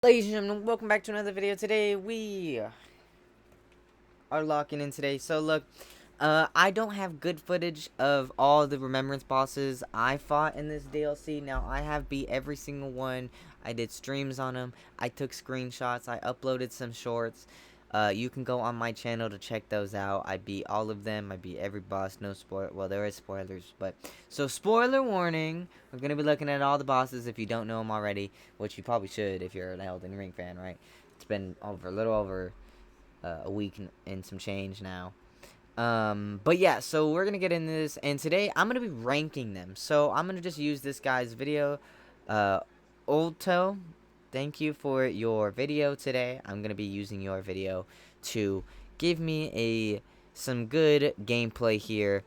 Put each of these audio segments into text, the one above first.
Ladies and gentlemen, welcome back to another video. Today we are locking in today. So look, I don't have good footage of all the Remembrance bosses I fought in this DLC. Now I have beat every single one. I did streams on them. I took screenshots. I uploaded some shorts. You can go on my channel to check those out. I beat all of them. I beat every boss. No spoil. Well, there is spoilers, but so spoiler warning. We're gonna be looking at all the bosses if you don't know them already, which you probably should if you're an Elden Ring fan, right? It's been a little over a week and some change now. But yeah, so we're gonna get into this, and today I'm gonna be ranking them. So I'm gonna just use this guy's video. Olto, thank you for your video today. I'm gonna be using your video to give me some good gameplay here,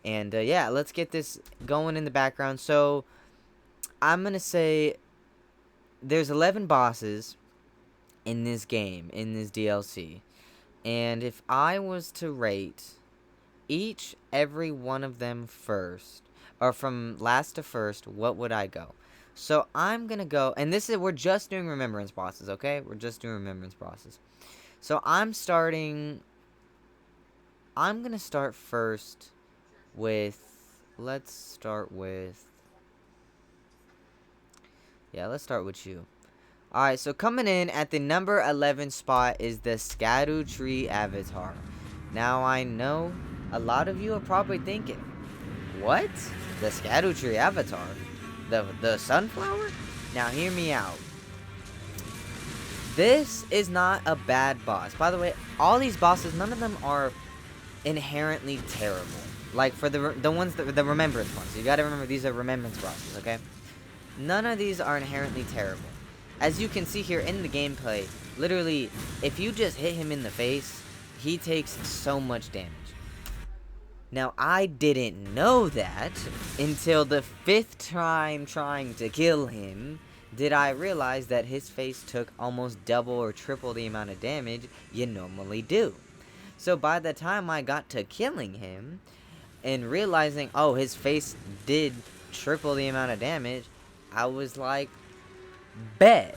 and yeah, let's get this going in the background. So I'm gonna say there's 11 bosses in this game, in this DLC, and if I was to rate every one of them first, or from last to first, what would I go? So I'm gonna go, and we're just doing Remembrance bosses, okay? We're just doing Remembrance bosses. So I'm gonna start first with, let's start with you. Alright, so coming in at the number 11 spot is the Scadutree avatar. Now I know a lot of you are probably thinking, what? The Scadutree avatar? The sunflower? Now hear me out. This is not a bad boss. By the way, all these bosses, none of them are inherently terrible. Like for the ones that the Remembrance ones. You gotta remember these are Remembrance bosses, okay? None of these are inherently terrible. As you can see here in the gameplay, literally, if you just hit him in the face, he takes so much damage. Now, I didn't know that until the 5th time trying to kill him did I realize that his face took almost double or triple the amount of damage you normally do. So by the time I got to killing him and realizing, oh, his face did triple the amount of damage, I was like, bet.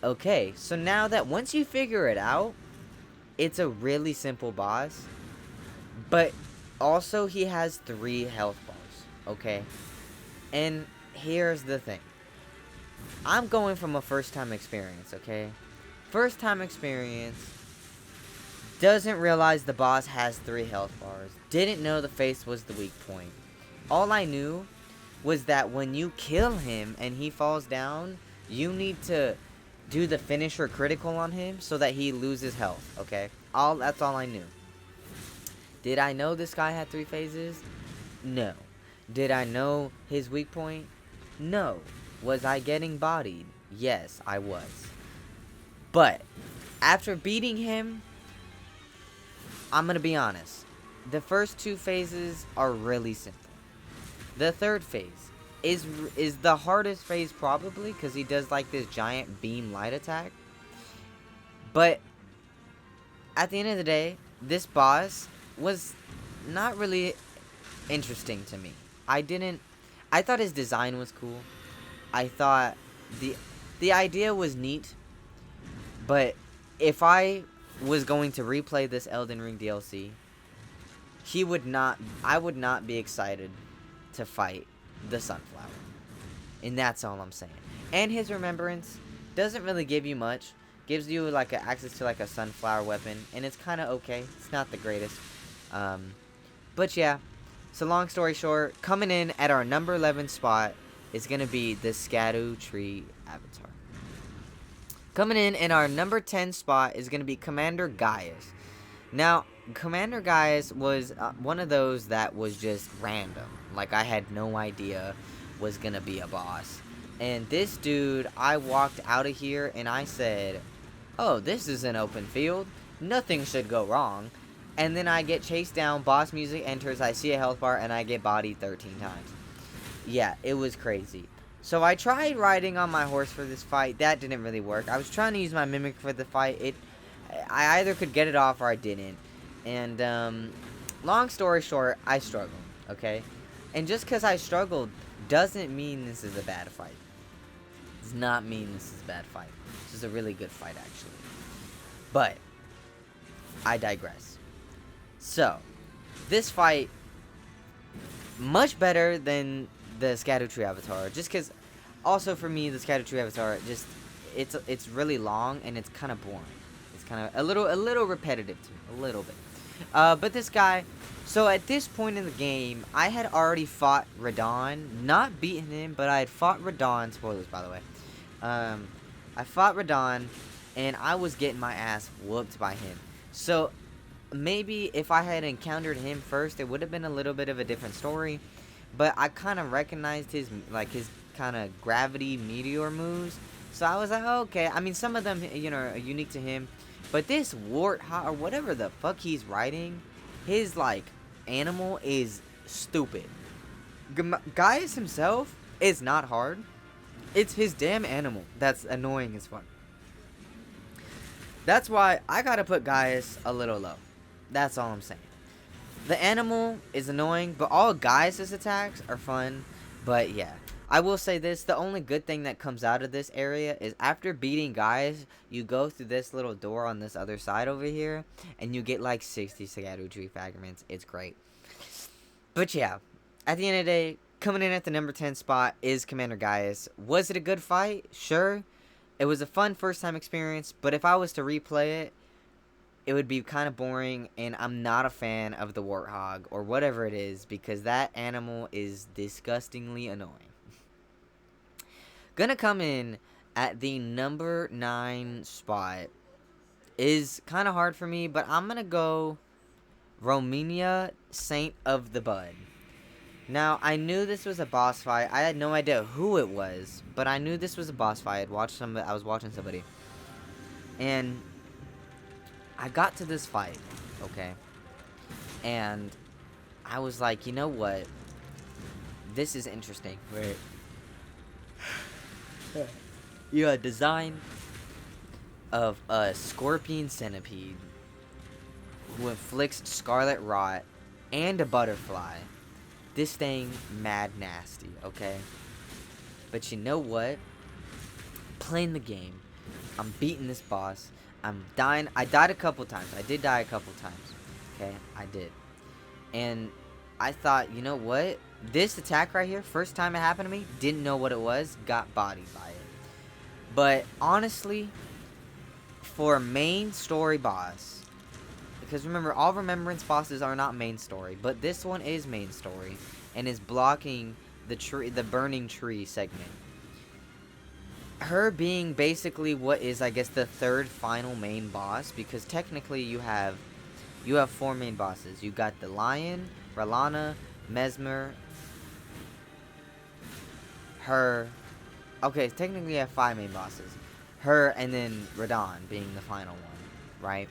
Okay, so now that once you figure it out, it's a really simple boss, but also he has 3 health bars, okay? And here's the thing. I'm going from a first time experience, okay? First time experience, doesn't realize the boss has 3 health bars, didn't know the face was the weak point. All I knew was that when you kill him and he falls down, you need to do the finisher critical on him so that he loses health, okay? That's all I knew. Did I know this guy had 3 phases? No. Did I know his weak point? No. Was I getting bodied? Yes, I was. But after beating him, I'm gonna be honest. The first 2 phases are really simple. The 3rd phase is the hardest phase probably, because he does like this giant beam light attack. But at the end of the day, this boss was not really interesting to me. I thought his design was cool. I thought the idea was neat. But if I was going to replay this Elden Ring DLC, I would not be excited to fight the sunflower. And that's all I'm saying. And his Remembrance doesn't really give you much. Gives you like access to like a sunflower weapon, and it's kind of okay. It's not the greatest. But yeah. So long story short, coming in at our number 11 spot is going to be the Scadutree avatar. Coming in our number 10 spot is going to be Commander Gaius. Now, Commander Gaius was one of those that was just random. Like, I had no idea was going to be a boss. And this dude, I walked out of here and I said, oh, this is an open field. Nothing should go wrong. And then I get chased down, boss music enters, I see a health bar, and I get bodied 13 times. Yeah, it was crazy. So I tried riding on my horse for this fight. That didn't really work. I was trying to use my mimic for the fight. I either could get it off or I didn't. And long story short, I struggled, okay? And just because I struggled doesn't mean this is a bad fight. does not mean this is a bad fight. This is a really good fight, actually. But I digress. So, this fight, much better than the scadutree avatar. Just because, also for me, the scadutree avatar, just, it's really long, and it's kind of boring. It's kind of a little repetitive to me, a little bit. But this guy, so at this point in the game, I had already fought Radahn, not beaten him, but I had fought Radahn, spoilers by the way. I fought Radahn, and I was getting my ass whooped by him. So, maybe if I had encountered him first, it would have been a little bit of a different story. But I kind of recognized his kind of gravity meteor moves. So I was like, oh, okay. I mean, some of them, you know, are unique to him. But this warthog, or whatever the fuck he's riding, his, like, animal is stupid. Gaius himself is not hard. It's his damn animal that's annoying as fuck. That's why I gotta put Gaius a little low. That's all I'm saying. The animal is annoying, but all Gaius' attacks are fun. But yeah, I will say this, the only good thing that comes out of this area is after beating Gaius, you go through this little door on this other side over here, and you get like 60 scadutree fragments. It's great. But yeah, at the end of the day, coming in at the number 10 spot is Commander Gaius. Was it a good fight? Sure. It was a fun first time experience, but if I was to replay it, it would be kind of boring, and I'm not a fan of the warthog or whatever it is, because that animal is disgustingly annoying. Gonna come in at the number 9 spot is kind of hard for me, but I'm gonna go Romina, Saint of the Bud. Now, I knew this was a boss fight. I had no idea who it was, but I knew this was a boss fight. I was watching somebody, and I got to this fight, okay, and I was like, you know what? This is interesting. Wait. You have a design of a scorpion centipede who inflicts scarlet rot and a butterfly. This thing mad nasty, okay? But you know what? Playing the game. I'm beating this boss. I'm dying. I died a couple times. I did die a couple times. Okay? I did. And I thought, you know what? This attack right here, first time it happened to me, didn't know what it was, got bodied by it. But honestly, for a main story boss, because remember, all Remembrance bosses are not main story, but this one is main story and is blocking the burning tree segment. Her being basically what is, I guess, the third final main boss, because technically you have 4 main bosses. You got the Lion, Ralana, Messmer, her. Okay, technically you have 5 main bosses. Her and then Radahn being the final one, right?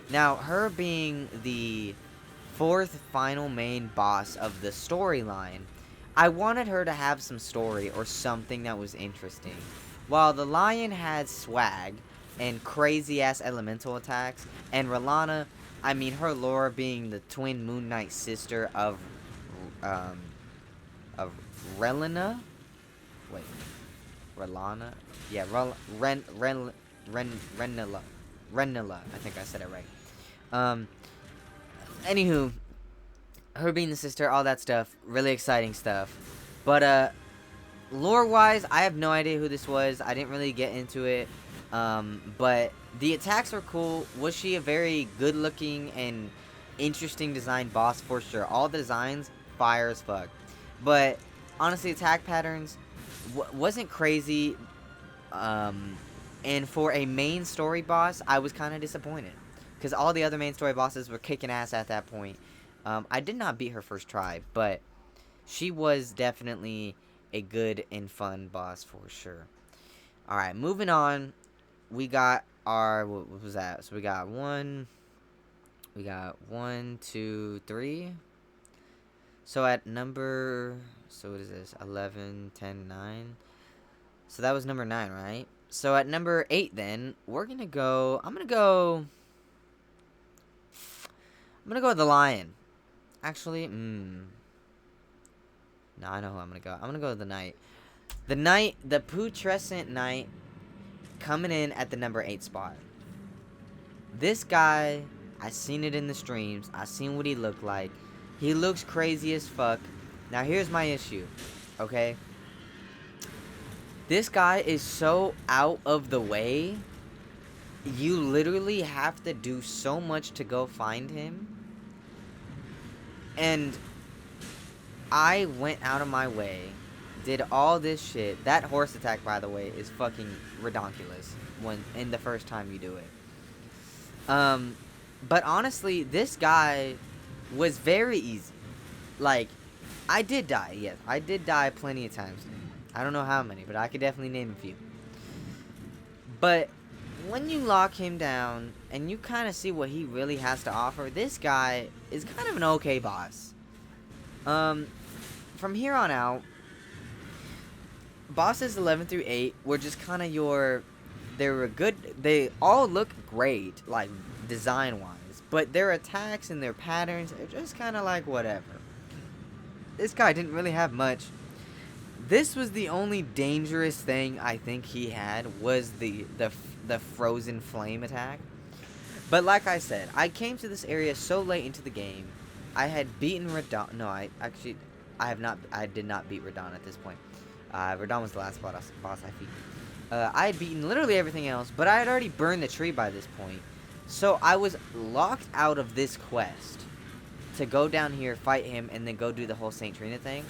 Now, her being the 4th final main boss of the storyline, I wanted her to have some story or something that was interesting. While the Lion had swag and crazy-ass elemental attacks, and Ralana, I mean, her lore being the twin Moon Knight sister of Relina? Wait. Ralana? Yeah, Renilla. Renilla. I think I said it right. Anywho, her being the sister, all that stuff, really exciting stuff. But, lore-wise, I have no idea who this was. I didn't really get into it. But the attacks were cool. Was she a very good-looking and interesting design boss? For sure. All the designs, fire as fuck. But, honestly, attack patterns wasn't crazy. And for a main story boss, I was kind of disappointed. Because all the other main story bosses were kicking ass at that point. I did not beat her first try, but she was definitely a good and fun boss for sure. Alright, moving on. We got our, what was that? So we got 1, 2, 3. So at number, so what is this? 11, 10, 9. So that was number 9, right? So at number 8 then, we're going to go, I'm going to go with the Lion. Actually, no, I know who I'm going to go. I'm going to go with the Knight. The putrescent knight coming in at the number 8 spot. This guy, I seen it in the streams. I seen what he looked like. He looks crazy as fuck. Now here's my issue, okay? This guy is so out of the way. You literally have to do so much to go find him. And I went out of my way, did all this shit. That horse attack, by the way, is fucking redonkulous when in the first time you do it. But honestly, this guy was very easy. Like, I did die, yes. I did die plenty of times. I don't know how many, but I could definitely name a few. But when you lock him down and you kind of see what he really has to offer, this guy is kind of an okay boss. From here on out, bosses 11 through 8 were just kind of your... They were good. They all look great, like, design-wise. But their attacks and their patterns are just kind of like whatever. This guy didn't really have much. This was the only dangerous thing I think he had, was the frozen flame attack. But like I said, I came to this area so late into the game. I had beaten Radahn. No, I did not beat Radahn at this point. Radahn was the last boss I beat. I had beaten literally everything else, but I had already burned the tree by this point. So I was locked out of this quest to go down here, fight him, and then go do the whole Saint Trina thing.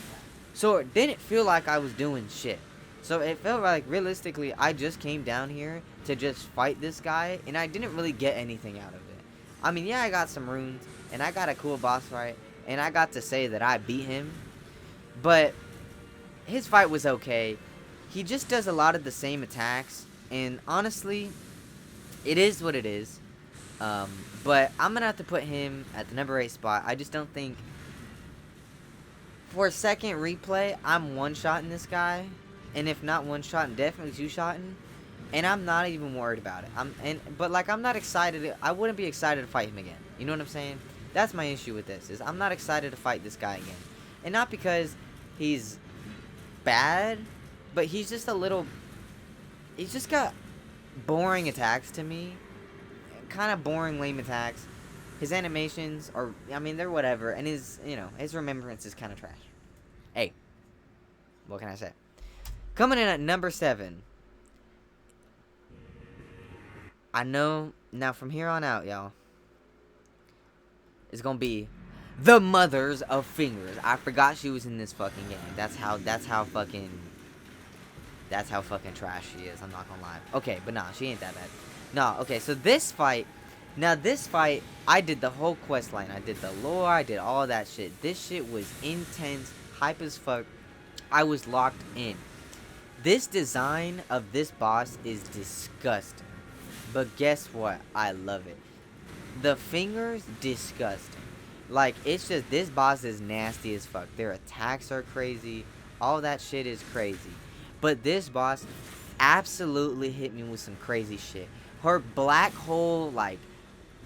So it didn't feel like I was doing shit. So it felt like, realistically, I just came down here to just fight this guy, and I didn't really get anything out of it. I mean, yeah, I got some runes, and I got a cool boss fight, and I got to say that I beat him. But his fight was okay. He just does a lot of the same attacks, and honestly, it is what it is. But I'm going to have to put him at the number 8 spot. I just don't think... For a second replay, I'm one-shotting this guy. And if not one-shotting, definitely two-shotting. And I'm not even worried about it. But like, I'm not excited. I wouldn't be excited to fight him again. You know what I'm saying? That's my issue with this, is I'm not excited to fight this guy again. And not because he's bad, but he's just a little... He's just got boring attacks to me. Kind of boring, lame attacks. His animations are, I mean, they're whatever. And his, his remembrance is kind of trash. Hey, what can I say? Coming in at number 7. I know, now from here on out, y'all, it's gonna be the Mothers of Fingers. I forgot she was in this fucking game. That's how fucking trash she is. I'm not gonna lie. Okay, but nah, she ain't that bad. Nah, okay, so this fight, I did the whole quest line. I did the lore, I did all that shit. This shit was intense, hype as fuck. I was locked in. This design of this boss is disgusting. But guess what? I love it. The fingers, disgusting. Like, it's just, this boss is nasty as fuck. Their attacks are crazy. All that shit is crazy. But this boss absolutely hit me with some crazy shit. Her black hole, like,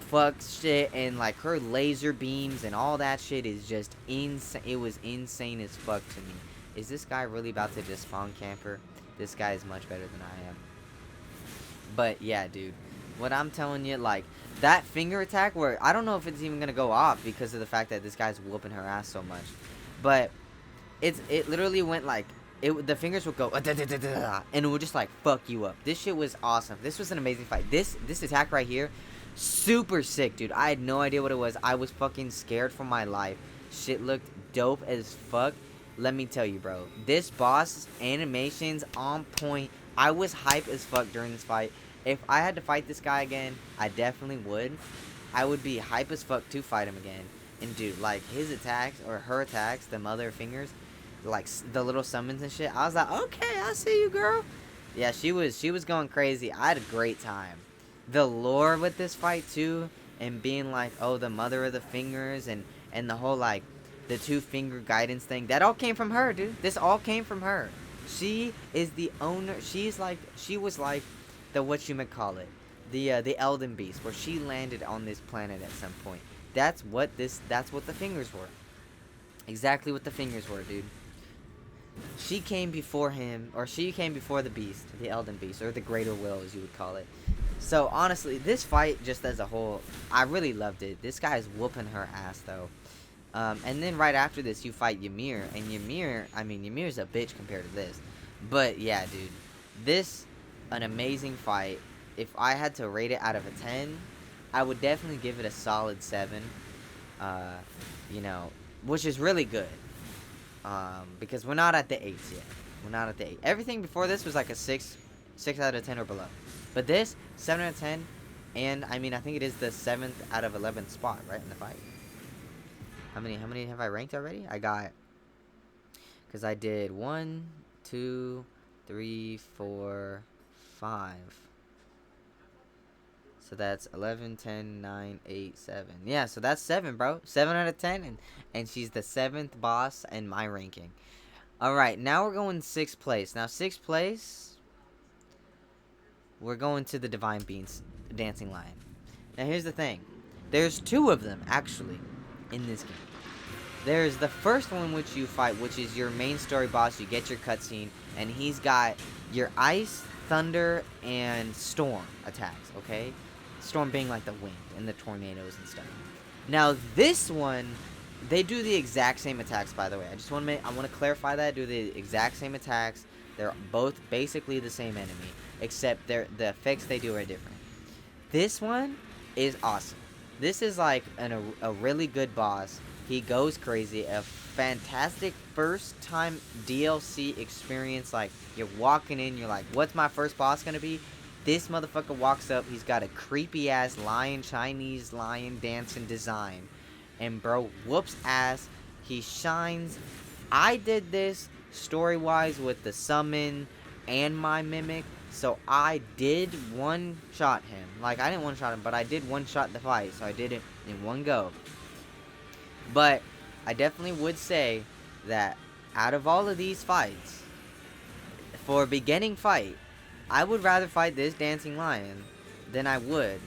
fuck shit, and, like, her laser beams and all that shit is just insane. It was insane as fuck to me. Is this guy really about to just spawn camper? This guy is much better than I am. But, yeah, dude. What I'm telling you, like, that finger attack where, I don't know if it's even going to go off because of the fact that this guy's whooping her ass so much. But, it literally went, like, the fingers would go, and it would just, like, fuck you up. This shit was awesome. This was an amazing fight. This attack right here, super sick, dude. I had no idea what it was. I was fucking scared for my life. Shit looked dope as fuck. Let me tell you, bro. This boss, animations on point. I was hype as fuck during this fight. If I had to fight this guy again, I definitely would. I would be hype as fuck to fight him again. And dude, like, his attacks, or her attacks, the mother fingers, like, the little summons and shit, I was like, okay, I see you, girl. Yeah, she was going crazy. I had a great time. The lore with this fight, too, and being like, oh, the mother of the fingers, and the whole, like, the 2-finger guidance thing, that all came from her, dude. This all came from her. She is the owner. She was like the, whatchamacallit, the Elden beast, where she landed on this planet at some point. That's what the fingers were. Exactly what the fingers were, dude. she came before him, or she came before the beast, the Elden beast, or the greater will, as you would call it. So honestly, this fight, just as a whole, I really loved it. This guy's whooping her ass, though. And then right after this, you fight Ymir, and Ymir, I mean, Ymir's a bitch compared to this. But yeah, dude, this, an amazing fight. If I had to rate it out of a 10, I would definitely give it a solid 7. Uh, you know, which is really good. Because we're not at the 8s yet. We're not at the 8. Everything before this was like a 6 out of 10 or below. But this, 7 out of 10, and I mean, I think it is the 7th out of 11th spot, right, in the fight. How many have I ranked already? I got, because I did 1, 2, 3, 4, 5. So that's 11, 10, 9, 8, 7. Yeah, so that's 7, bro. 7 out of 10, and she's the 7th boss in my ranking. Alright, now we're going 6th place. Now, 6th place, we're going to the Divine Beans Dancing Lion. Now, here's the thing. There's 2 of them, actually, in this game. There's the first one which you fight, which is your main story boss. You get your cutscene, and he's got your ice, thunder, and storm attacks, okay? Storm being like the wind and the tornadoes and stuff. Now, this one, they do the exact same attacks, by the way. I want to clarify that. Do the exact same attacks. They're both basically the same enemy, except the effects they do are different. This one is awesome. This is like a really good boss. He goes crazy. A fantastic first time DLC experience. Like, you're walking in, you're like, what's my first boss gonna be? This motherfucker walks up. He's got a creepy ass lion, Chinese lion dancing design, and bro whoops ass. He shines. I did this story wise with the summon and my mimic. So I did one shot him. Like, I didn't one shot him, but I did one shot the fight. So I did it in one go. But I definitely would say that out of all of these fights, for a beginning fight, I would rather fight this dancing lion than I would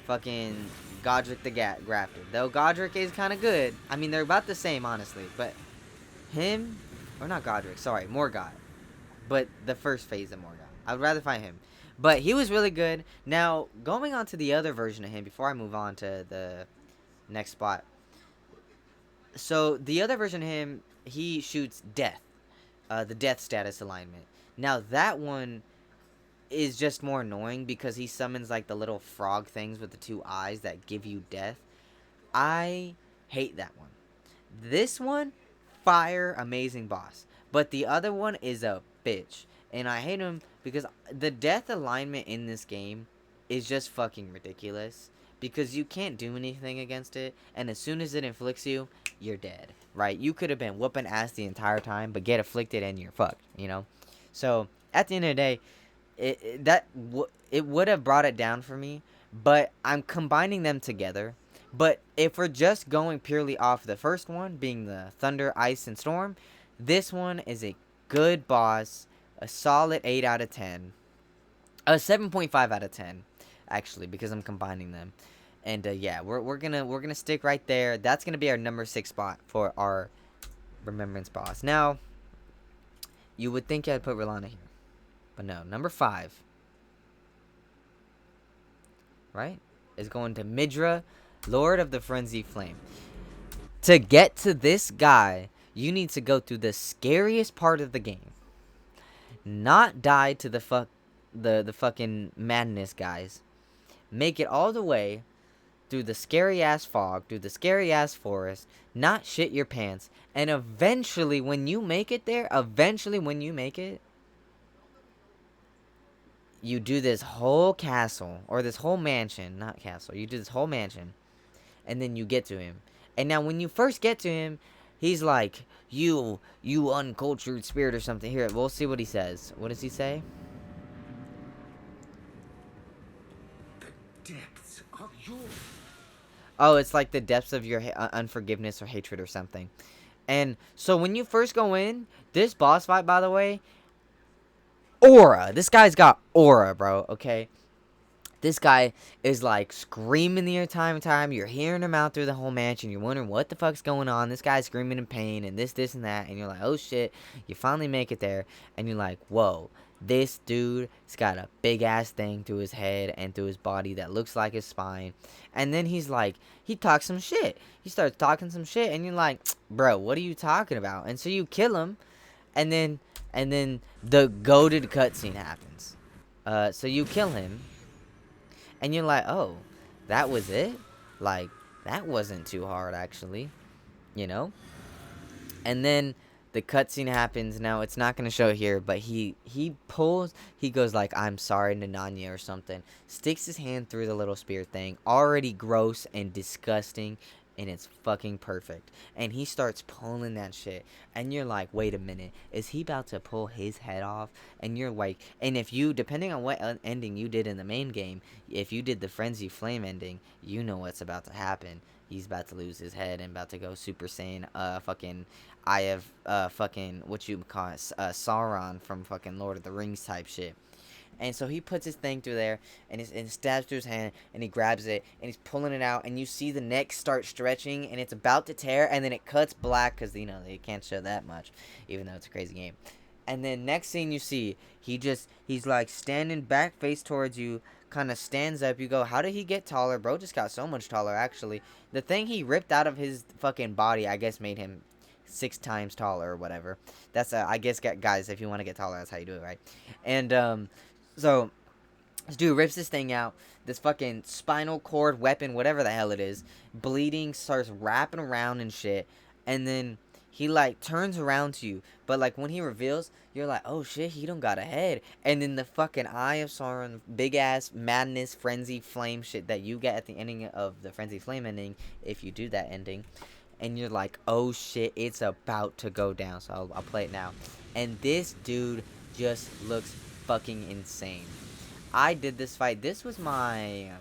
fucking Godric the Grafted. Though Godric is kind of good. I mean, they're about the same, honestly. But him, or not Godric, sorry, Morgoth. But the first phase of Morgoth. I would rather fight him. But he was really good. Now, going on to the other version of him, before I move on to the next spot. So, the other version of him, he shoots death. The death status alignment. Now, that one is just more annoying because he summons, like, the little frog things with the 2 eyes that give you death. I hate that one. This one, fire, amazing boss. But the other one is a bitch. And I hate him because the death alignment in this game is just fucking ridiculous. Because you can't do anything against it. And as soon as it inflicts you, you're dead. Right? You could have been whooping ass the entire time, but get afflicted and you're fucked. You know? So, at the end of the day, it would have brought it down for me. But I'm combining them together. But if we're just going purely off the first one, being the Thunder, Ice, and Storm, this one is a good boss. A solid 8 out of 10. A 7.5 out of 10, actually, because I'm combining them. And yeah, we're gonna stick right there. That's gonna be our number 6 spot for our Remembrance boss. Now, you would think I'd put Rolana here, but no. Number 5, right, is going to Midra, Lord of the Frenzied Flame. To get to this guy, you need to go through the scariest part of the game. Not die to the fucking madness, guys. Make it all the way through the scary ass fog, through the scary ass forest, not shit your pants, and eventually when you make it there, you do this whole castle, or this whole mansion, not castle, you do this whole mansion, and then you get to him. And now when you first get to him, he's like, you uncultured spirit or something. Here, we'll see what he says. What does he say? The depths of your... Oh, it's like the depths of your unforgiveness or hatred or something. And so when you first go in, this boss fight, by the way, aura. This guy's got aura, bro, okay? This guy is like screaming the entire time. You're hearing him out through the whole mansion. You're wondering what the fuck's going on. This guy's screaming in pain and this, and that. And you're like, oh shit. You finally make it there. And you're like, whoa. This dude's got a big ass thing through his head and through his body that looks like his spine. And then he's like, he talks some shit. He starts talking some shit. And you're like, bro, what are you talking about? And so you kill him. And then the goated cutscene happens. So you kill him. And you're like, oh, that was it? Like, that wasn't too hard, actually. You know? And then the cutscene happens. Now, it's not going to show here, but he goes like, I'm sorry, Nananya, or something. Sticks his hand through the little spear thing. Already gross and disgusting. And it's fucking perfect. And he starts pulling that shit. And you're like, wait a minute. Is he about to pull his head off? And you're like, and if you, depending on what ending you did in the main game, if you did the Frenzy Flame ending, you know what's about to happen. He's about to lose his head and about to go Super Saiyan, fucking, I have, fucking, what you call it, Sauron from fucking Lord of the Rings type shit. And so he puts his thing through there, and it stabs through his hand, and he grabs it, and he's pulling it out, and you see the neck start stretching, and it's about to tear, and then it cuts black, because, you know, they can't show that much, even though it's a crazy game. And then next scene you see, he's like standing back face towards you, kind of stands up. You go, how did he get taller? Bro just got so much taller, actually. The thing he ripped out of his fucking body, I guess, made him 6 times taller or whatever. That's, I guess, guys, if you want to get taller, that's how you do it, right? And, so, this dude rips this thing out, this fucking spinal cord weapon, whatever the hell it is, bleeding, starts wrapping around and shit, and then he, like, turns around to you, but, like, when he reveals, you're like, oh shit, he don't got a head, and then the fucking Eye of Sauron, big-ass madness, frenzy, flame shit that you get at the ending of the Frenzy Flame ending, if you do that ending, and you're like, oh shit, it's about to go down, so I'll play it now, and this dude just looks fucking insane. I did this fight. This was my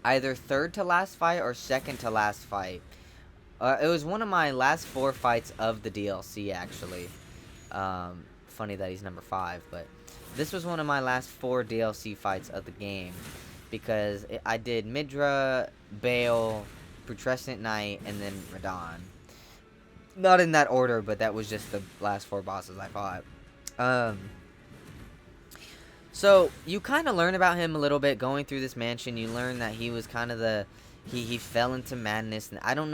either third to last fight or second to last fight. It was one of my last 4 fights of the DLC, actually. Funny that he's number 5, but this was one of my last 4 DLC fights of the game, because I did Midra, Bayle, Putrescent Knight, and then Radahn. Not in that order, but that was just the last 4 bosses I fought. So you kind of learn about him a little bit going through this mansion. You learn that he was kind of he fell into madness, and I don't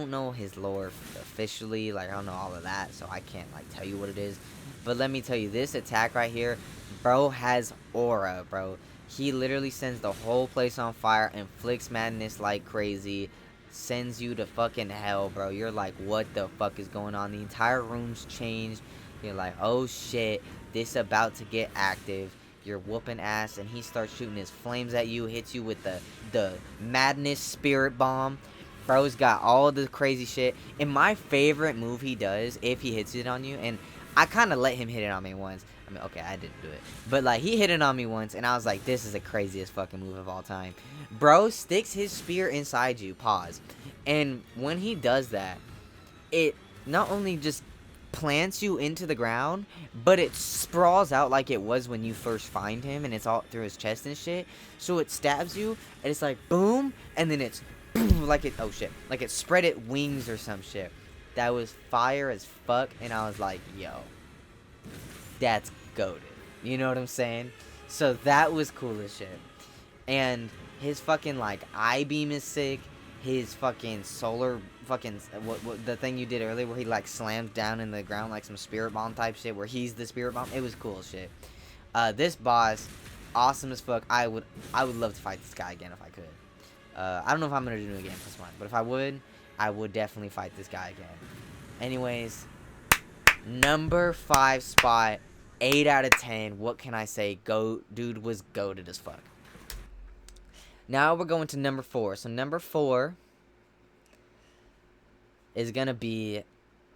know his lore officially, like I don't know all of that, so I can't like tell you what it is. But let me tell you, this attack right here, bro, has aura, bro. He literally sends the whole place on fire, inflicts madness like crazy, sends you to fucking hell, bro. You're like, what the fuck is going on? The entire room's changed. You're like, oh shit, this about to get active. You're whooping ass, and he starts shooting his flames at you, hits you with the madness spirit bomb. Bro's got all the crazy shit. And my favorite move he does, if he hits it on you, and I kind of let him hit it on me once. I mean, okay, I didn't do it. But, like, he hit it on me once, and I was like, this is the craziest fucking move of all time. Bro sticks his spear inside you. Pause. And when he does that, it not only just plants you into the ground, but it sprawls out like it was when you first find him, and it's all through his chest and shit. So it stabs you, and it's like, boom, and then it's boom, like it, oh shit, like it spread its wings or some shit. That was fire as fuck, and I was like, yo, that's goated. You know what I'm saying? So that was cool as shit. And his fucking, like, eye beam is sick. His fucking solar fucking what the thing you did earlier where he like slammed down in the ground like some spirit bomb type shit where he's the spirit bomb. It was cool as shit. This boss, awesome as fuck. I would love to fight this guy again if I could. I don't know if I'm gonna do it again this one, but if I would definitely fight this guy again. Anyways, number 5 spot, 8 out of 10. What can I say? Dude was goated as fuck. Now we're going to number 4. So number 4 is going to be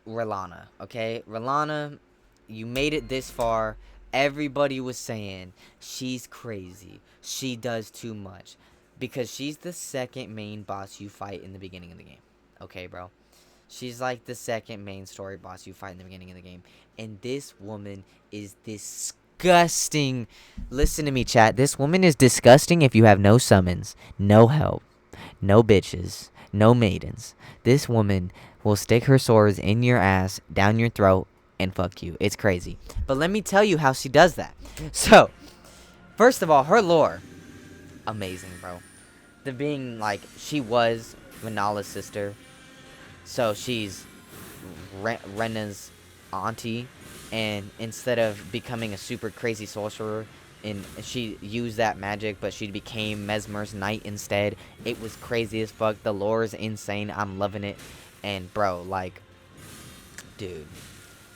Rellana, okay? Rellana, you made it this far. Everybody was saying, she's crazy. She does too much. Because she's the second main boss you fight in the beginning of the game. Okay, bro? She's like the second main story boss you fight in the beginning of the game. And this woman is disgusting. disgusting. Listen to me, chat. This woman is disgusting if you have no summons, no help, no bitches, no maidens. This woman will stick her swords in your ass, down your throat, and fuck you. It's crazy. But let me tell you how she does that. So, first of all, her lore, amazing, bro. The being, like, she was Renala's sister. So, she's Rena's auntie. And instead of becoming a super crazy sorcerer, she used that magic, but she became Messmer's knight instead. It was crazy as fuck. The lore is insane. I'm loving it. And, bro, like, dude,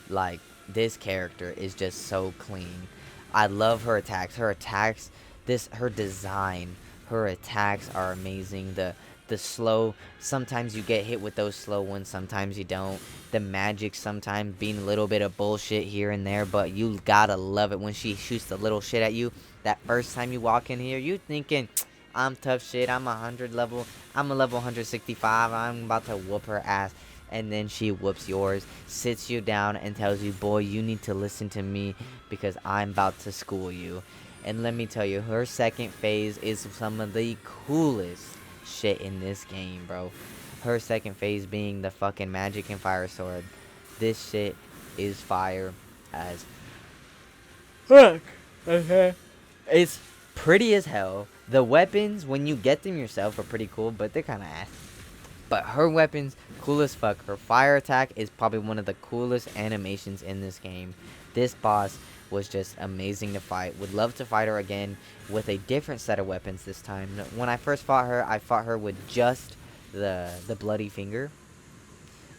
like, this character is just so clean. I love her attacks. Her attacks, her design, her attacks are amazing. The slow, sometimes you get hit with those slow ones, sometimes you don't. The magic sometimes being a little bit of bullshit here and there, but you gotta love it when she shoots the little shit at you. That first time you walk in here, you thinking, I'm tough shit, I'm a level 165, I'm about to whoop her ass. And then she whoops yours, sits you down, and tells you, boy, you need to listen to me because I'm about to school you. And let me tell you, her second phase is some of the coolest shit in this game, bro. Her second phase being the fucking magic and fire sword. This shit is fire as fuck. Okay. It's pretty as hell. The weapons, when you get them yourself, are pretty cool, but they're kind of ass. But her weapons, cool as fuck. Her fire attack is probably one of the coolest animations in this game. This boss was just amazing to fight. Would love to fight her again with a different set of weapons this time. When I first fought her, I fought her with just the bloody finger.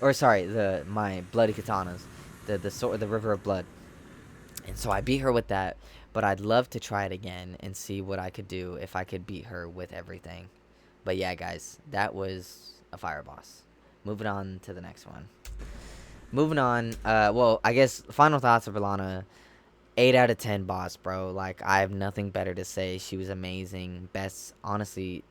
Or sorry, my bloody katanas. The sword, the river of blood. And so I beat her with that. But I'd love to try it again and see what I could do if I could beat her with everything. But yeah, guys, that was a fire boss. Moving on to the next one. Moving on, well, I guess final thoughts of Ilana. 8 out of 10 boss, bro. Like, I have nothing better to say. She was amazing. Best, honestly,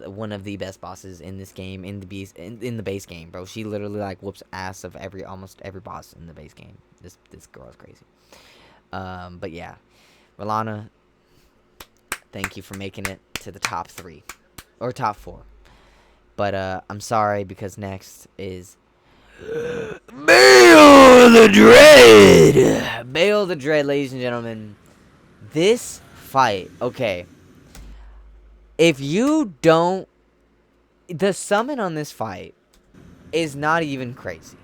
one of the best bosses in this game, in the base game, bro. She literally, like, whoops ass of almost every boss in the base game. This girl is crazy. But yeah, Ilana, thank you for making it to the top 3 or top 4. But I'm sorry, because next is Bayle the Dread. Bayle the Dread, ladies and gentlemen. This fight, okay. If you don't, the summon on this fight is not even crazy.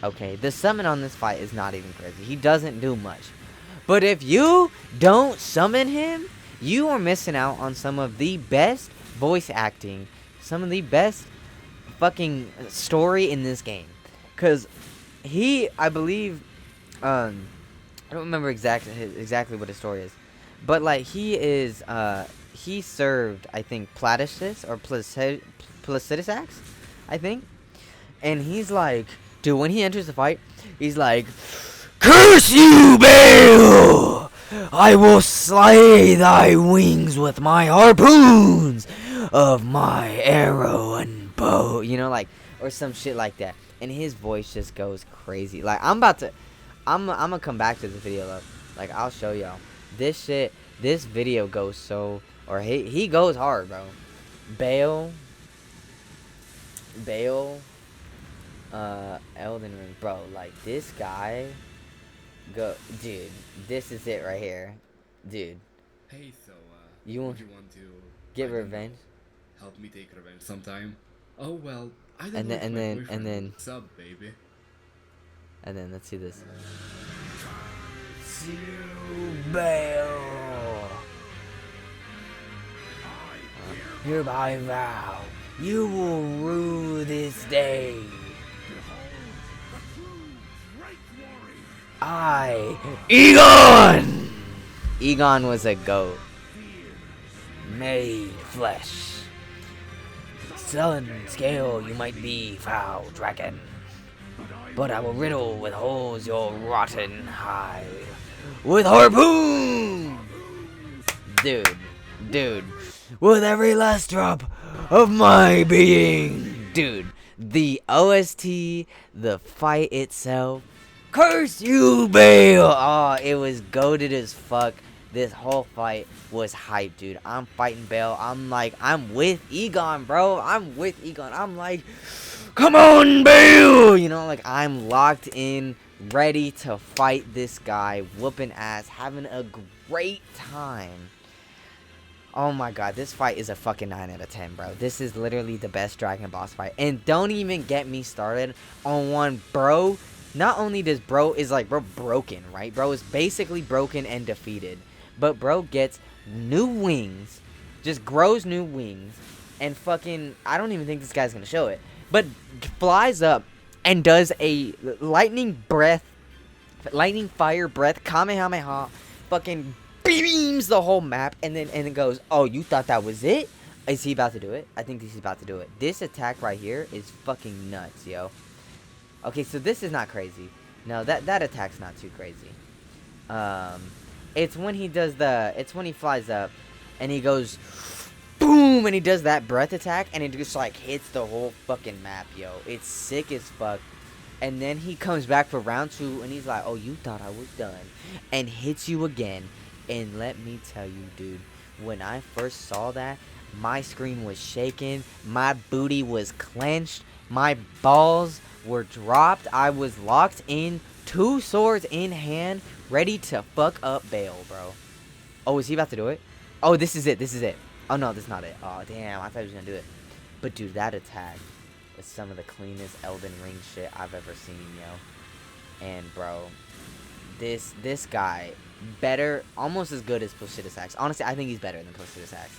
Okay, the summon on this fight is not even crazy. He doesn't do much. But if you don't summon him, you are missing out on some of the best voice acting, some of the best fucking story in this game. Because he, I believe, I don't remember exactly what his story is. But, like, he served, I think, Platypus or Placidusax, I think. And he's like, dude, when he enters the fight, he's like, curse you, Bayle! I will slay thy wings with my harpoons of my arrow and bow. You know, like, or some shit like that. And his voice just goes crazy. Like, I'm gonna come back to this video, though. Like, I'll show y'all. This video goes so, or he goes hard, bro. Bayle, Elden Ring, bro. Like, this guy, dude. This is it right here, dude. Hey, so you want to get revenge? Help me take revenge sometime. Oh well, I don't and know. And then sub, baby. And then let's see this. Bayle. Hereby vow, you will rue this day. Egon! Egon was a goat. Made flesh. Sullen scale, you might be, foul dragon. But I will riddle with holes your rotten hide. With harpoon! Dude. With every last drop of my being. Dude, the OST, the fight itself, Curse you, Bayle! Oh, it was goated as fuck. This whole fight was hype, dude. I'm fighting Bayle. I'm like, I'm with Egon, bro. I'm with Egon. I'm like, come on, Bayle! You know, like, I'm locked in, ready to fight this guy, whooping ass, having a great time. Oh my god, this fight is a fucking 9 out of 10, bro. This is literally the best dragon boss fight. And don't even get me started on one, bro. Not only does bro is like, bro, broken, right? Bro is basically broken and defeated. But bro gets new wings, just grows new wings, and fucking, I don't even think this guy's gonna show it, but flies up and does a lightning fire breath, Kamehameha, fucking beams the whole map, and then goes, oh, you thought that was it? Is he about to do it? I think he's about to do it. This attack right here is fucking nuts, yo. Okay, so this is not crazy. No, that attack's not too crazy. It's when he does it's when he flies up, and he goes, boom, and he does that breath attack, and it just, like, hits the whole fucking map, yo. It's sick as fuck. And then he comes back for round 2, and he's like, oh, you thought I was done. And hits you again. And let me tell you, dude, when I first saw that, my screen was shaking, my booty was clenched, my balls were dropped, I was locked in, 2 swords in hand, ready to fuck up Bayle, bro. Oh, is he about to do it? Oh, this is it. Oh, no, this is not it. Oh, damn, I thought he was gonna do it. But, dude, that attack is some of the cleanest Elden Ring shit I've ever seen, yo. And, bro, this guy, better, almost as good as Placidus Axe. Honestly, I think he's better than Placidus Axe.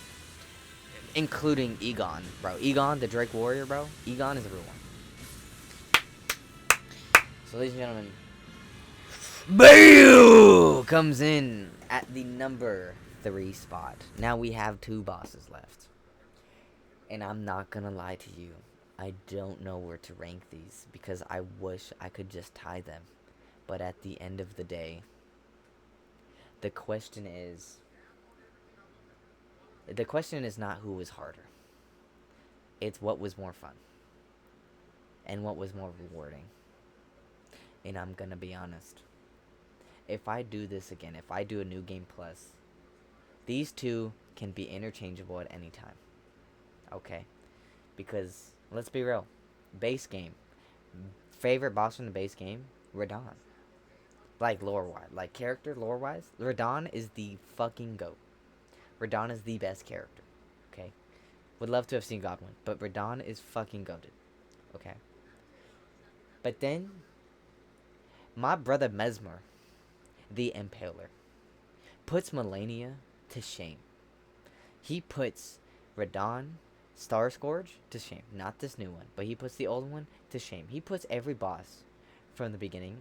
Including Egon, bro. Egon, the Drake Warrior, bro. Egon is a real one. So, ladies and gentlemen, Bayle comes in at the number 3 spot. Now we have 2 bosses left. And I'm not gonna lie to you. I don't know where to rank these because I wish I could just tie them. But at the end of the day, the question is not who was harder. It's what was more fun. And what was more rewarding. And I'm gonna be honest. If I do this again, if I do a new game plus, these 2 can be interchangeable at any time. Okay? Because, let's be real. Base game. Favorite boss from the base game? Radahn. Like, lore-wise. Like, character, lore-wise, Radahn is the fucking GOAT. Radahn is the best character. Okay? Would love to have seen Godwin, but Radahn is fucking goated. Okay? But then, my brother Messmer, the Impaler, puts Melania to shame. He puts Radahn, Star Scourge to shame. Not this new one, but he puts the old one to shame. He puts every boss from the beginning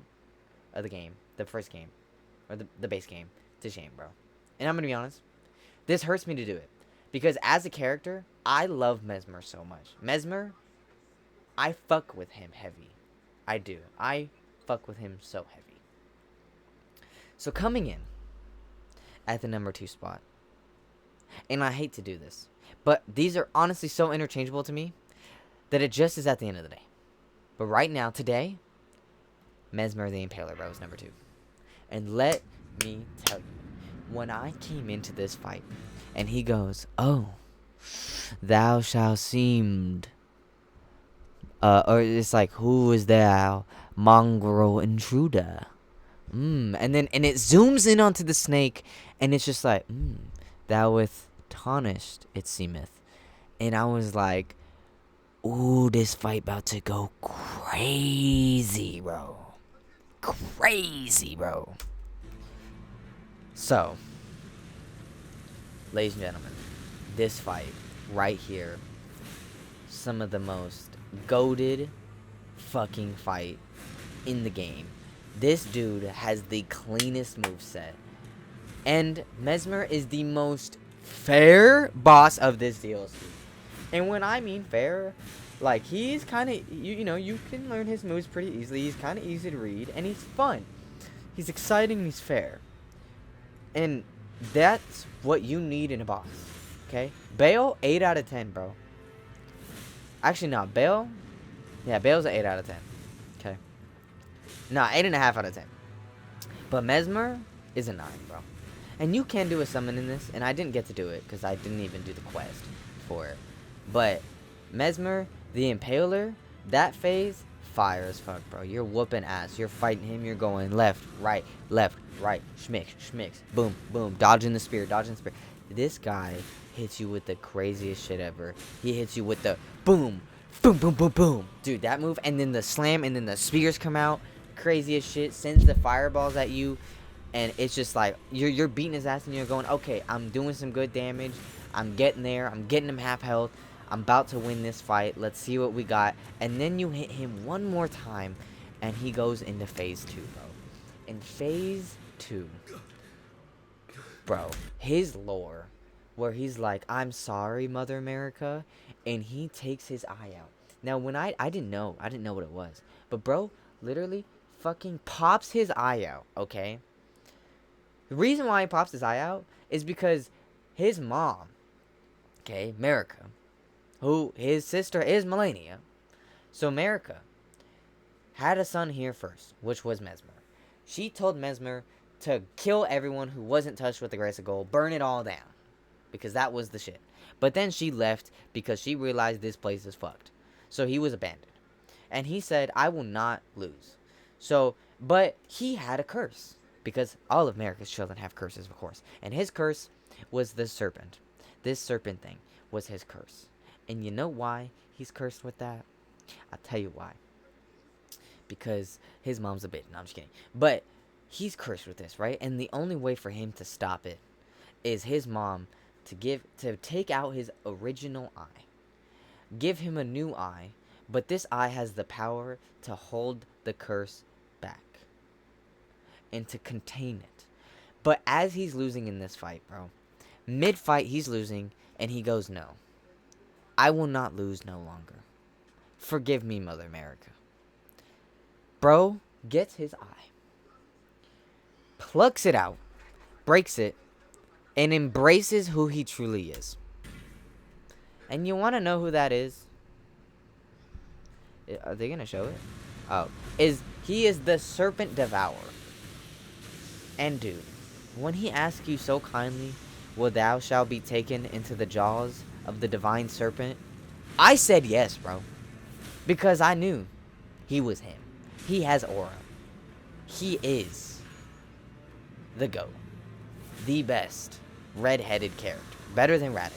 of the game, the first game, or the base game, to shame, bro. And I'm gonna be honest, this hurts me to do it. Because as a character, I love Messmer so much. Messmer, I fuck with him heavy. I do. I fuck with him so heavy. So coming in at the number 2 spot, and I hate to do this, but these are honestly so interchangeable to me that it just is at the end of the day. But right now, today, Messmer the Impaler, bro, is number 2. And let me tell you, when I came into this fight, and he goes, oh, thou shalt seemed, or it's like, who is thou, mongrel intruder? And then, and it zooms in onto the snake, and it's just like, thou with tarnished, it seemeth. And I was like, ooh, this fight about to go crazy, bro. Crazy, bro. So, ladies and gentlemen, this fight right here, some of the most goated fucking fight in the game. This dude has the cleanest moveset. And Messmer is the most fair boss of this DLC. And when I mean fair, like, he's kind of, you know, you can learn his moves pretty easily. He's kind of easy to read, and he's fun. He's exciting, and he's fair. And that's what you need in a boss, okay? Bayle, 8 out of 10, bro. Actually, no, Bayle, yeah, Bayle's an 8 out of 10, okay? Nah, 8.5 out of 10. But Mesmer is a 9, bro. And you can do a summon in this, and I didn't get to do it because I didn't even do the quest for it. But Mesmer, the Impaler, that phase, fire as fuck, bro. You're whooping ass. You're fighting him. You're going left, right, schmicks, schmicks, boom, boom, dodging the spear, dodging the spear. This guy hits you with the craziest shit ever. He hits you with the boom, boom, boom, boom, boom. Dude, that move, and then the slam, and then the spears come out. Craziest shit. Sends the fireballs at you. And it's just like, you're beating his ass and you're going, okay, I'm doing some good damage. I'm getting there. I'm getting him half health. I'm about to win this fight. Let's see what we got. And then you hit him one more time, and he goes into phase 2, bro. In phase 2, bro, his lore, where he's like, I'm sorry, Mother America, and he takes his eye out. Now, when I didn't know what it was. But, bro, literally fucking pops his eye out, okay? The reason why he pops his eye out is because his mom, okay, America, who his sister is Melania. So America had a son here first, which was Messmer. She told Messmer to kill everyone who wasn't touched with the grace of gold, burn it all down, because that was the shit. But then she left because she realized this place is fucked. So he was abandoned. And he said, I will not lose. So, but he had a curse. Because all of America's children have curses, of course. And his curse was the serpent. This serpent thing was his curse. And you know why he's cursed with that? I'll tell you why. Because his mom's a bitch. No, I'm just kidding. But he's cursed with this, right? And the only way for him to stop it is his mom to take out his original eye. Give him a new eye. But this eye has the power to hold the curse back. And to contain it. But as he's losing in this fight, bro, mid-fight he's losing, and he goes, no. I will not lose no longer. Forgive me, Mother America. Bro gets his eye, plucks it out, breaks it, and embraces who he truly is. And you want to know who that is? Are they going to show it? Oh. He is the Serpent Devourer. And dude, when he asks you so kindly, will thou shalt be taken into the jaws of the divine serpent? I said yes, bro. Because I knew he was him. He has aura. He is the GOAT. The best red-headed character. Better than radahn.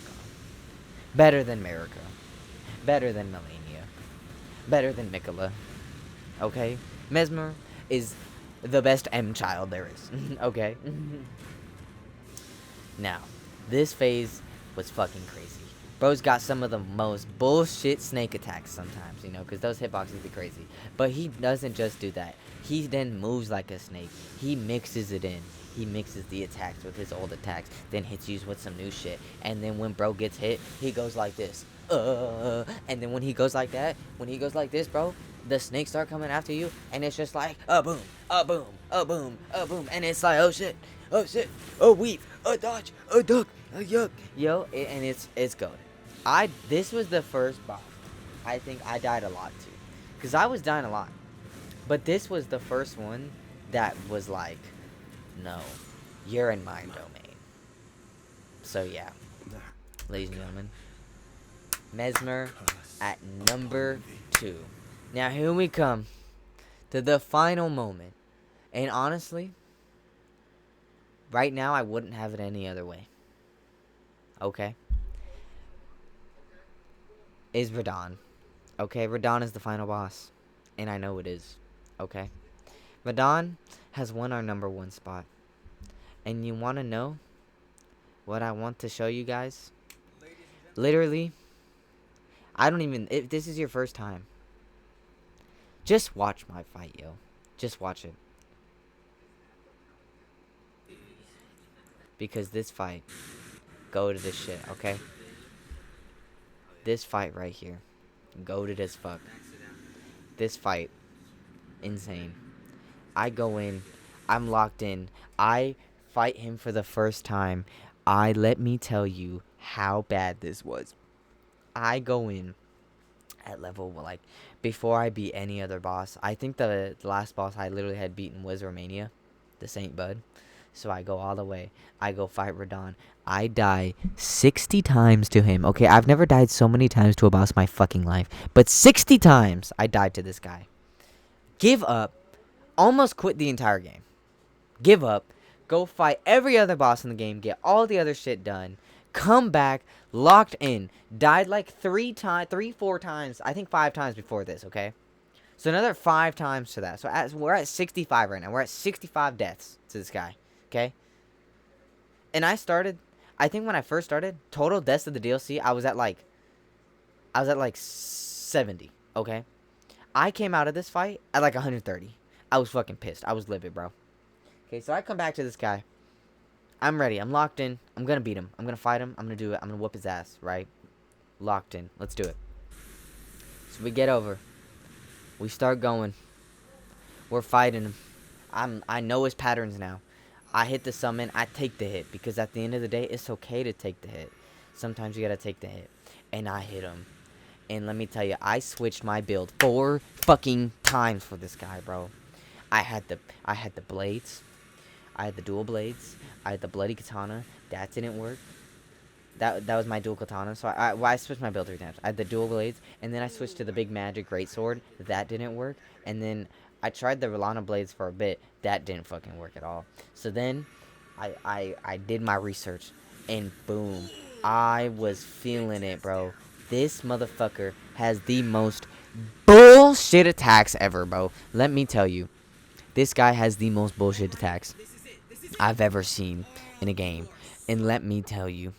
Better than Marika. Better than Melania. Better than Mikola. Okay? Messmer is the best M-child there is. Okay? Now, this phase was fucking crazy. Bro's got some of the most bullshit snake attacks sometimes, you know, because those hitboxes be crazy. But he doesn't just do that. He then moves like a snake. He mixes it in. He mixes the attacks with his old attacks, then hits you with some new shit. And then when bro gets hit, he goes like this. And then when he goes like that, when he goes like this, bro, the snakes start coming after you, and it's just like, boom, boom, boom, boom. And it's like, oh shit, oh weave, dodge, duck, yuck. Yo, and it's goated. This was the first boss. I think I died a lot too. Because I was dying a lot. But this was the first one that was like, no, you're in my domain. So yeah, ladies and gentlemen, Messmer at number 2. Now here we come to the final moment. And honestly, right now I wouldn't have it any other way. Okay? Is Radahn. Okay, Radahn is the final boss. And I know it is. Okay? Radahn has won our number 1 spot. And you want to know what I want to show you guys? Literally, I don't even... If this is your first time, just watch my fight, yo. Just watch it. Because this fight, go to this shit, okay? This fight right here, goated as fuck. This fight, insane. I go in, I'm locked in. I fight him for the first time. Let me tell you how bad this was. I go in at level, like, before I beat any other boss. I think the last boss I literally had beaten was Romania, the Saint Bud. So I go all the way. I go fight Radahn. I die 60 times to him. Okay, I've never died so many times to a boss in my fucking life. But 60 times I died to this guy. Give up. Almost quit the entire game. Give up. Go fight every other boss in the game. Get all the other shit done. Come back. Locked in. Died like 4 times. I think 5 times before this, okay? So another 5 times to that. So we're at 65 right now. We're at 65 deaths to this guy. Okay? And I think when I first started, total deaths of the DLC, I was at like 70, okay? I came out of this fight at like 130. I was fucking pissed. I was livid, bro. Okay, so I come back to this guy. I'm ready. I'm locked in. I'm gonna beat him. I'm gonna fight him. I'm gonna do it. I'm gonna whoop his ass, right? Locked in. Let's do it. So we get over. We start going. We're fighting him. I know his patterns now. I hit the summon. I take the hit. Because at the end of the day, it's okay to take the hit. Sometimes you gotta take the hit. And I hit him. And let me tell you, I switched my build 4 fucking times for this guy, bro. I had the blades. I had the dual blades. I had the bloody katana. That didn't work. That was my dual katana. So I switched my build 3 times. I had the dual blades. And then I switched to the big magic greatsword. That didn't work. And then I tried the Rolana blades for a bit. That didn't fucking work at all. So then I did my research. And boom. I was feeling it, bro. This motherfucker has the most bullshit attacks ever, bro. Let me tell you. This guy has the most bullshit attacks I've ever seen in a game. And let me tell you.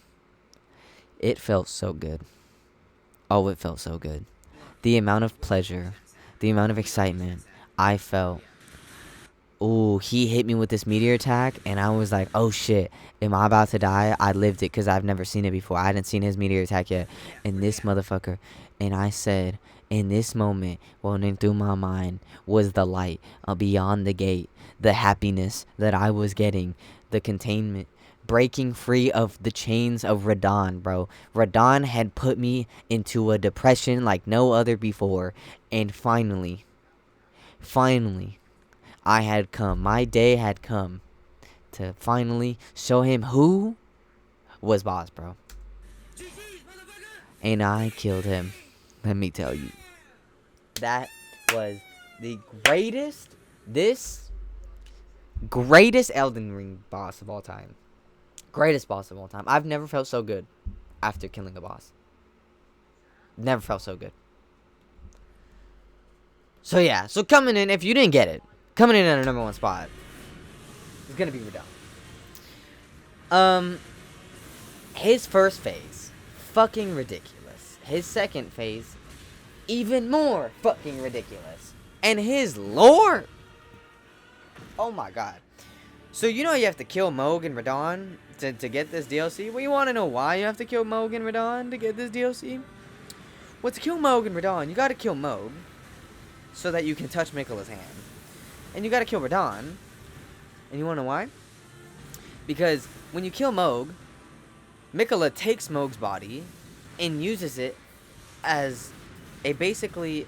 It felt so good. Oh, it felt so good. The amount of pleasure. The amount of excitement I felt. Ooh, he hit me with this meteor attack, and I was like, oh shit, am I about to die? I lived it, because I've never seen it before. I hadn't seen his meteor attack yet. And this motherfucker, and I said, in this moment, running through my mind was the light beyond the gate, the happiness that I was getting, the containment, breaking free of the chains of Radahn, bro. Radahn had put me into a depression like no other before, and finally, I had come. My day had come to finally show him who was boss, bro. And I killed him. Let me tell you. That was the greatest Elden Ring boss of all time. Greatest boss of all time. I've never felt so good after killing a boss. Never felt so good. So yeah, so coming in, if you didn't get it, coming in at a #1 spot is gonna be Radahn. His first phase, fucking ridiculous. His second phase, even more fucking ridiculous. And his lore, oh my god. So you know you have to kill Mohg and Radahn to get this DLC? Well, you want to know why you have to kill Mohg and Radahn to get this DLC? Well, to kill Mohg and Radahn, you gotta kill Mohg so that you can touch Miquella's hand. And you gotta kill Radahn. And you wanna know why? Because when you kill Mohg, Miquella takes Mohg's body and uses it as basically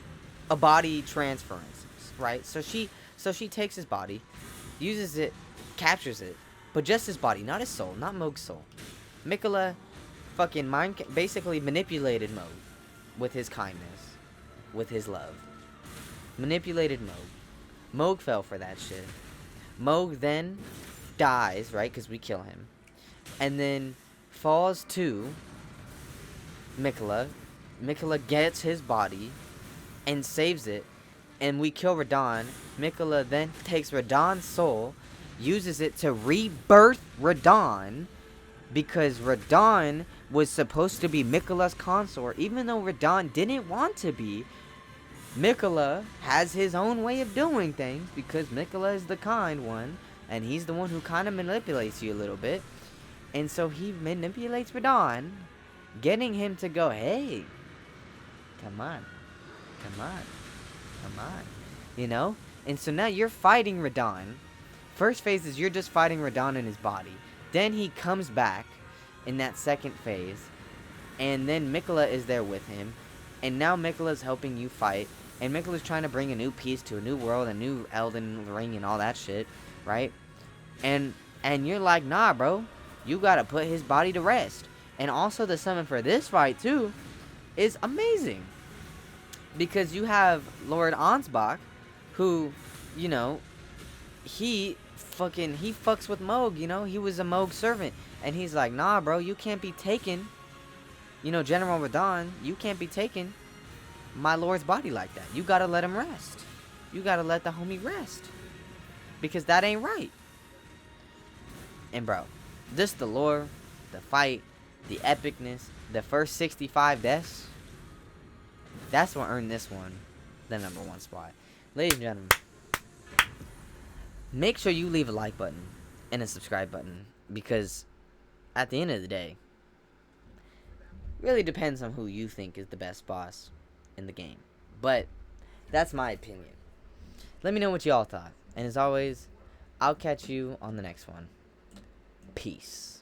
a body transference, right? So she takes his body, uses it, captures it, but just his body, not his soul, not Mohg's soul. Miquella fucking basically manipulated Mohg with his kindness, with his love. Manipulated Mohg. Mohg fell for that shit. Mohg then dies, right? Because we kill him. And then falls to Miquella. Miquella gets his body and saves it. And we kill Radahn. Miquella then takes Radahn's soul, uses it to rebirth Radahn. Because Radahn was supposed to be Miquella's consort. Even though Radahn didn't want to be. Miquella has his own way of doing things because Miquella is the kind one, and he's the one who kind of manipulates you a little bit. And so he manipulates Radahn, getting him to go, hey, come on, you know? And so now you're fighting Radahn. First phase is you're just fighting Radahn in his body. Then he comes back in that second phase, and then Miquella is there with him. And now Miquella's helping you fight. And Miquella's trying to bring a new piece to a new world, a new Elden ring and all that shit, right? And you're like, nah, bro. You gotta put his body to rest. And also the summon for this fight, too, is amazing. Because you have Lord Ansbach, who, you know, he fucks with Moog, you know? He was a Moog servant. And he's like, nah, bro, you can't be taking, you know, General Radahn, you can't be taking my lord's body like that. You gotta let him rest. You gotta let the homie rest. Because that ain't right. And bro, this the lore, the fight, the epicness, the first 65 deaths. That's what earned this one the #1 spot. Ladies and gentlemen, make sure you leave a like button and a subscribe button. Because at the end of the day, it really depends on who you think is the best boss in the game. But that's my opinion. Let me know what y'all thought. And as always, I'll catch you on the next one. Peace.